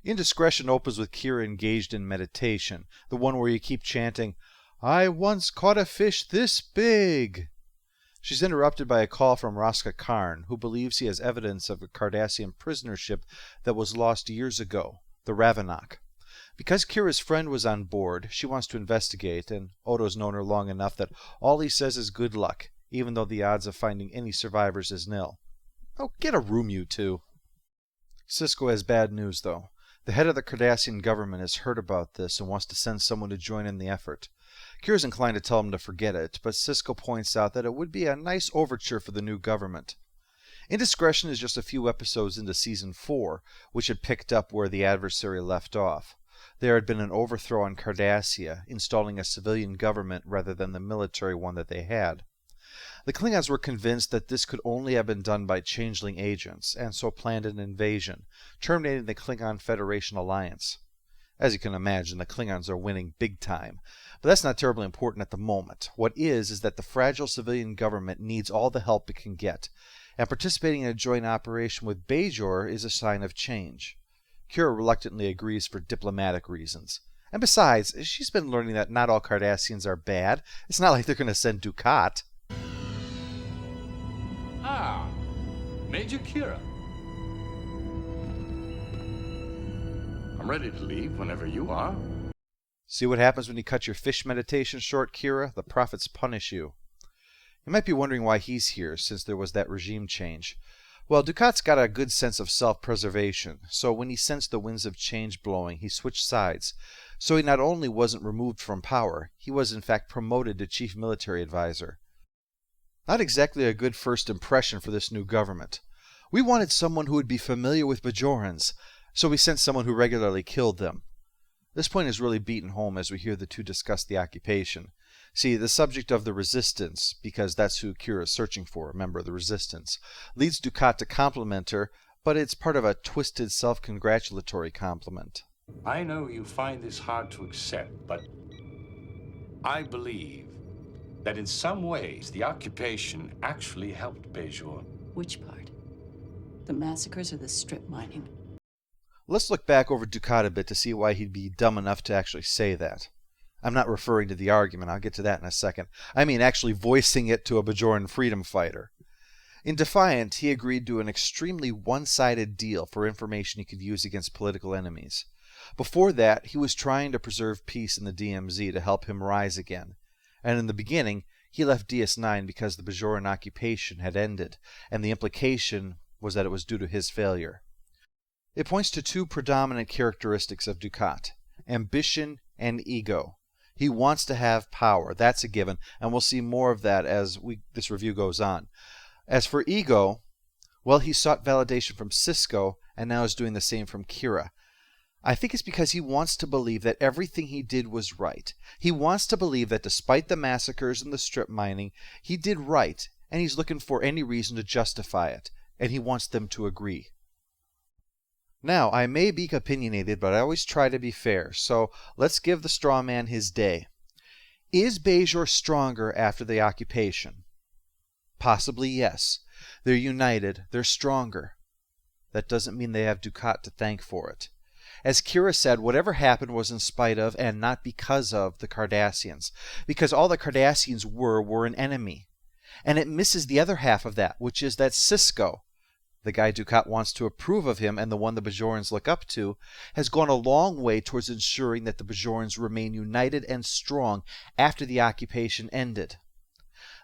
Indiscretion opens with Kira engaged in meditation, the one where you keep chanting, "I once caught a fish this big." She's interrupted by a call from Raska Karn, who believes he has evidence of a Cardassian prisoner ship that was lost years ago, the Ravenok. Because Kira's friend was on board, she wants to investigate, and Odo's known her long enough that all he says is good luck, even though the odds of finding any survivors is nil. Oh, get a room, you two. Sisko has bad news, though. The head of the Cardassian government has heard about this and wants to send someone to join in the effort. Kira's inclined to tell him to forget it, but Sisko points out that it would be a nice overture for the new government. Indiscretion is just a few episodes into Season 4, which had picked up where the adversary left off. There had been an overthrow on Cardassia, installing a civilian government rather than the military one that they had. The Klingons were convinced that this could only have been done by changeling agents, and so planned an invasion, terminating the Klingon Federation alliance. As you can imagine, the Klingons are winning big time, but that's not terribly important at the moment. What is that the fragile civilian government needs all the help it can get, and participating in a joint operation with Bajor is a sign of change. Kira reluctantly agrees for diplomatic reasons. And besides, she's been learning that not all Cardassians are bad. It's not like they're going to send Dukat. Ah, Major Kira. I'm ready to leave whenever you are. See what happens when you cut your fish meditation short, Kira? The prophets punish you. You might be wondering why he's here, since there was that regime change. Well, Dukat's got a good sense of self-preservation, so when he sensed the winds of change blowing, he switched sides. So he not only wasn't removed from power, he was in fact promoted to Chief Military Advisor. Not exactly a good first impression for this new government. We wanted someone who would be familiar with Bajorans, so we sent someone who regularly killed them. This point is really beaten home as we hear the two discuss the occupation. See, the subject of the Resistance, because that's who Kira is searching for, a member of the Resistance, leads Dukat to compliment her, but it's part of a twisted self-congratulatory compliment. I know you find this hard to accept, but I believe that in some ways the occupation actually helped Bajoran. Which part? The massacres or the strip mining? Let's look back over Dukat a bit to see why he'd be dumb enough to actually say that. I'm not referring to the argument, I'll get to that in a second. I mean actually voicing it to a Bajoran freedom fighter. In Defiant, he agreed to an extremely one-sided deal for information he could use against political enemies. Before that, he was trying to preserve peace in the DMZ to help him rise again. And in the beginning, he left DS9 because the Bajoran occupation had ended, and the implication was that it was due to his failure. It points to two predominant characteristics of Dukat: ambition and ego. He wants to have power, that's a given, and we'll see more of that as this review goes on. As for ego, well, he sought validation from Sisko, and now is doing the same from Kira. I think it's because he wants to believe that everything he did was right. He wants to believe that despite the massacres and the strip mining, he did right, and he's looking for any reason to justify it, and he wants them to agree. Now, I may be opinionated, but I always try to be fair, so let's give the straw man his day. Is Bajor stronger after the occupation? Possibly yes. They're united, they're stronger. That doesn't mean they have Dukat to thank for it. As Kira said, whatever happened was in spite of, and not because of, the Cardassians. Because all the Cardassians were an enemy. And it misses the other half of that, which is that Sisko, the guy Dukat wants to approve of him and the one the Bajorans look up to, has gone a long way towards ensuring that the Bajorans remain united and strong after the occupation ended.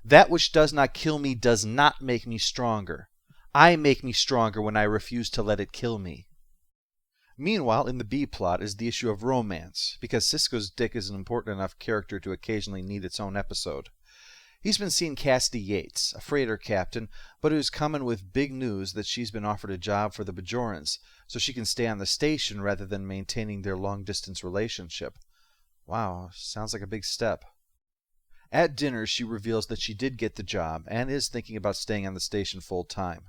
That which does not kill me does not make me stronger. I make me stronger when I refuse to let it kill me. Meanwhile, in the B-plot is the issue of romance, because Sisko's dick is an important enough character to occasionally need its own episode. He's been seeing Cassidy Yates, a freighter captain, but who's coming with big news that she's been offered a job for the Bajorans, so she can stay on the station rather than maintaining their long-distance relationship. Wow, sounds like a big step. At dinner, she reveals that she did get the job, and is thinking about staying on the station full-time.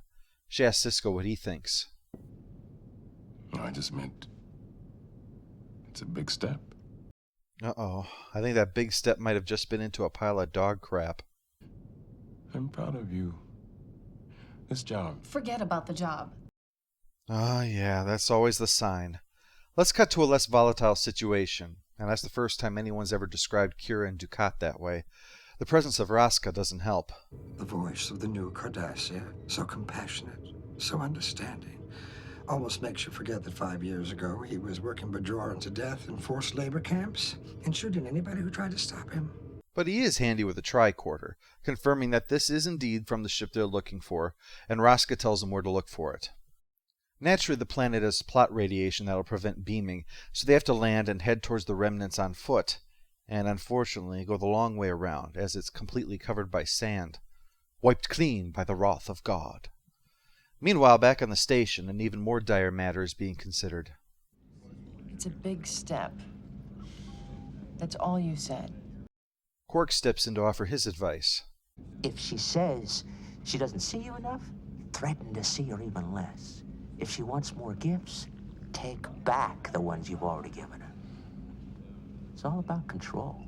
She asks Sisko what he thinks. I just meant it's a big step. Uh-oh. I think that big step might have just been into a pile of dog crap. I'm proud of you. This job. Forget about the job. Oh, yeah, that's always the sign. Let's cut to a less volatile situation, and that's the first time anyone's ever described Kira and Dukat that way. The presence of Raska doesn't help. The voice of the new Cardassia, so compassionate, so understanding. Almost makes you forget that 5 years ago he was working Bajoran to death in forced labor camps and shooting anybody who tried to stop him. But he is handy with a tricorder, confirming that this is indeed from the ship they're looking for, and Raska tells them where to look for it. Naturally, the planet has plot radiation that'll prevent beaming, so they have to land and head towards the remnants on foot, and unfortunately go the long way around, as it's completely covered by sand, wiped clean by the wrath of God. Meanwhile, back on the station, an even more dire matter is being considered. It's a big step. That's all you said. Quark steps in to offer his advice. If she says she doesn't see you enough, threaten to see her even less. If she wants more gifts, take back the ones you've already given her. It's all about control.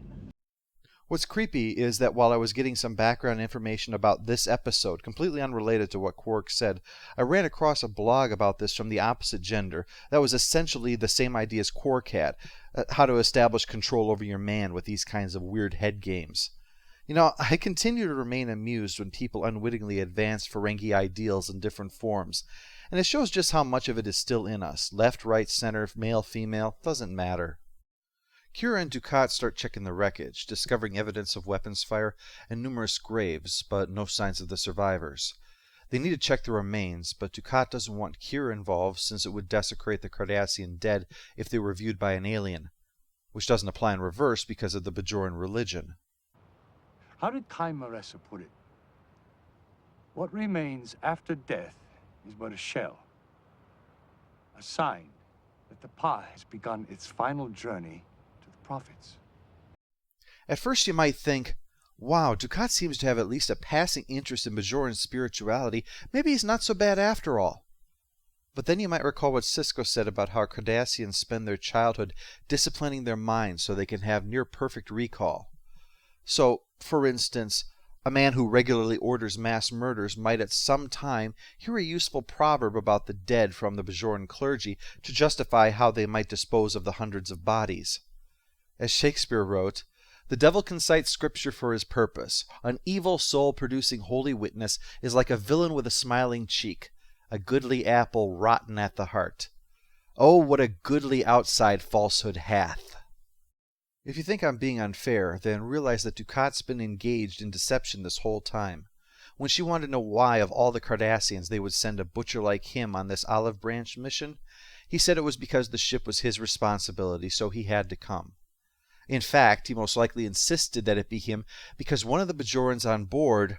What's creepy is that while I was getting some background information about this episode, completely unrelated to what Quark said, I ran across a blog about this from the opposite gender that was essentially the same idea as Quark had, how to establish control over your man with these kinds of weird head games. You know, I continue to remain amused when people unwittingly advance Ferengi ideals in different forms, and it shows just how much of it is still in us. Left, right, center, male, female, doesn't matter. Kira and Dukat start checking the wreckage, discovering evidence of weapons fire and numerous graves, but no signs of the survivors. They need to check the remains, but Dukat doesn't want Kira involved since it would desecrate the Cardassian dead if they were viewed by an alien, which doesn't apply in reverse because of the Bajoran religion. How did Kai Maressa put it? What remains after death is but a shell, a sign that the Pa has begun its final journey to the prophets. At first you might think, wow, Dukat seems to have at least a passing interest in Bajoran spirituality. Maybe he's not so bad after all. But then you might recall what Sisko said about how Cardassians spend their childhood disciplining their minds so they can have near-perfect recall. So, for instance, a man who regularly orders mass murders might at some time hear a useful proverb about the dead from the Bajoran clergy to justify how they might dispose of the hundreds of bodies. As Shakespeare wrote, "The devil can cite scripture for his purpose. An evil soul producing holy witness is like a villain with a smiling cheek, a goodly apple rotten at the heart. Oh, what a goodly outside falsehood hath." If you think I'm being unfair, then realize that Dukat's been engaged in deception this whole time. When she wanted to know why of all the Cardassians they would send a butcher like him on this olive branch mission, he said it was because the ship was his responsibility, so he had to come. In fact, he most likely insisted that it be him because one of the Bajorans on board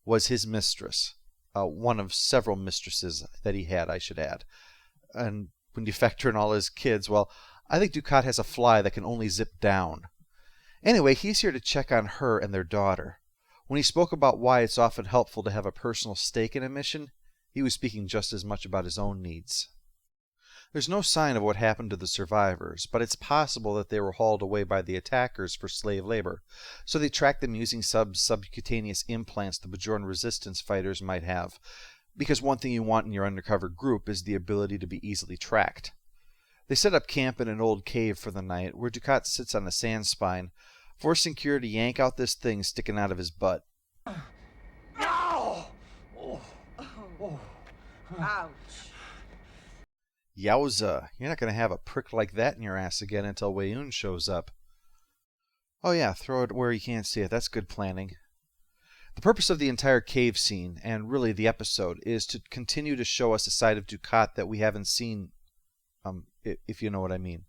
was his mistress. One of several mistresses that he had, I should add. And when you factor in all his kids, well, I think Dukat has a fly that can only zip down. Anyway, he's here to check on her and their daughter. When he spoke about why it's often helpful to have a personal stake in a mission, he was speaking just as much about his own needs. There's no sign of what happened to the survivors, but it's possible that they were hauled away by the attackers for slave labor, so they tracked them using subcutaneous implants the Bajoran resistance fighters might have, because one thing you want in your undercover group is the ability to be easily tracked. They set up camp in an old cave for the night, where Dukat sits on a sand spine, forcing Kira to yank out this thing sticking out of his butt. Ow! Ouch. Yowza, you're not going to have a prick like that in your ass again until Weyoun shows up. Oh yeah, throw it where you can't see it. That's good planning. The purpose of the entire cave scene, and really the episode, is to continue to show us a side of Dukat that we haven't seen, if you know what I mean.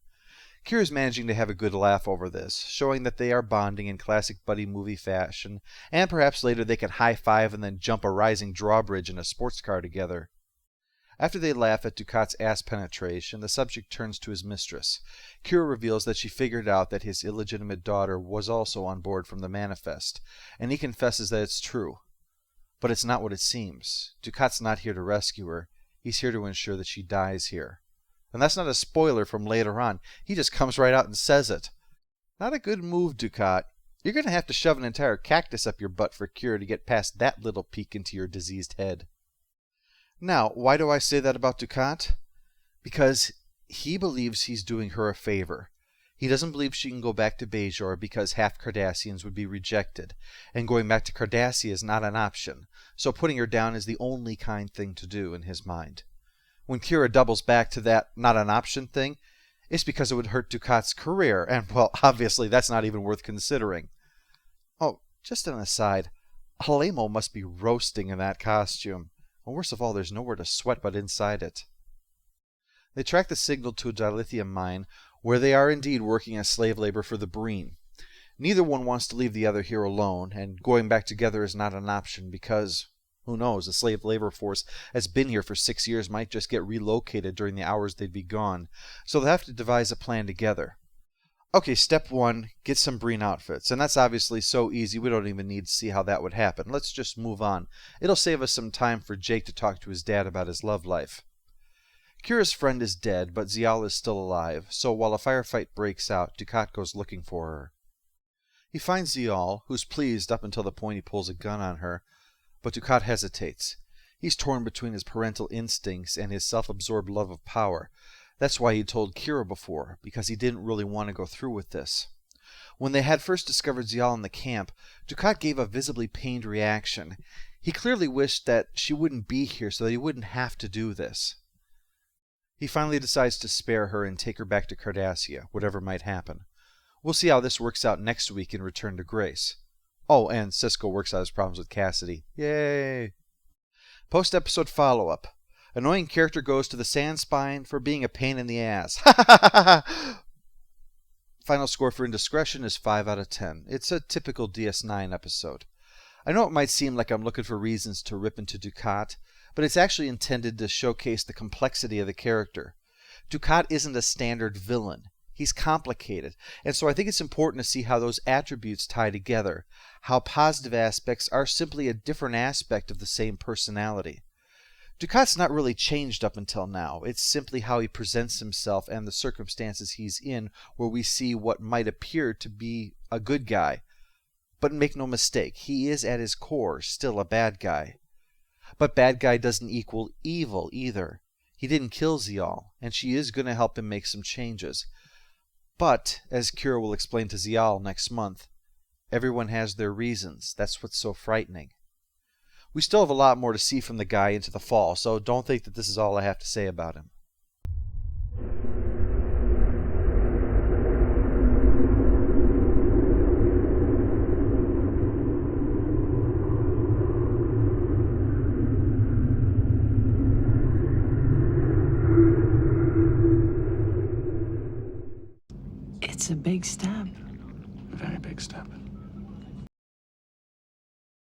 Kira's managing to have a good laugh over this, showing that they are bonding in classic buddy movie fashion, and perhaps later they can high-five and then jump a rising drawbridge in a sports car together. After they laugh at Dukat's ass penetration, the subject turns to his mistress. Kira reveals that she figured out that his illegitimate daughter was also on board from the manifest, and he confesses that it's true. But it's not what it seems. Dukat's not here to rescue her. He's here to ensure that she dies here. And that's not a spoiler from later on. He just comes right out and says it. Not a good move, Dukat. You're going to have to shove an entire cactus up your butt for Kira to get past that little peek into your diseased head. Now, why do I say that about Dukat? Because he believes he's doing her a favor. He doesn't believe she can go back to Bajor because half Cardassians would be rejected, and going back to Cardassia is not an option, so putting her down is the only kind thing to do in his mind. When Kira doubles back to that not an option thing, it's because it would hurt Dukat's career, and, well, obviously that's not even worth considering. Oh, just an aside, Alemo must be roasting in that costume. And worst of all, there's nowhere to sweat but inside it. They track the signal to a dilithium mine, where they are indeed working as slave labor for the Breen. Neither one wants to leave the other here alone, and going back together is not an option because, who knows, the slave labor force that's been here for 6 years might just get relocated during the hours they'd be gone, so they'll have to devise a plan together. Okay, step 1, get some Breen outfits, and that's obviously so easy we don't even need to see how that would happen. Let's just move on. It'll save us some time for Jake to talk to his dad about his love life. Kira's friend is dead, but Zial is still alive, so while a firefight breaks out, Dukat goes looking for her. He finds Zial, who's pleased up until the point he pulls a gun on her, but Dukat hesitates. He's torn between his parental instincts and his self-absorbed love of power. That's why he told Kira before, because he didn't really want to go through with this. When they had first discovered Zial in the camp, Dukat gave a visibly pained reaction. He clearly wished that she wouldn't be here so that he wouldn't have to do this. He finally decides to spare her and take her back to Cardassia, whatever might happen. We'll see how this works out next week in Return to Grace. Oh, and Cisco works out his problems with Cassidy. Yay! Post-episode follow-up. Annoying character goes to the Sandspine for being a pain in the ass. Final score for Indiscretion is 5 out of 10. It's a typical DS9 episode. I know it might seem like I'm looking for reasons to rip into Dukat, but it's actually intended to showcase the complexity of the character. Dukat isn't a standard villain. He's complicated, and so I think it's important to see how those attributes tie together, how positive aspects are simply a different aspect of the same personality. Dukat's not really changed up until now. It's simply how he presents himself and the circumstances he's in where we see what might appear to be a good guy. But make no mistake, he is at his core still a bad guy. But bad guy doesn't equal evil either. He didn't kill Zial, and she is going to help him make some changes. But, as Kira will explain to Zial next month, everyone has their reasons. That's what's so frightening. We still have a lot more to see from the guy into the fall, so don't think that this is all I have to say about him. It's a big step. A very big step.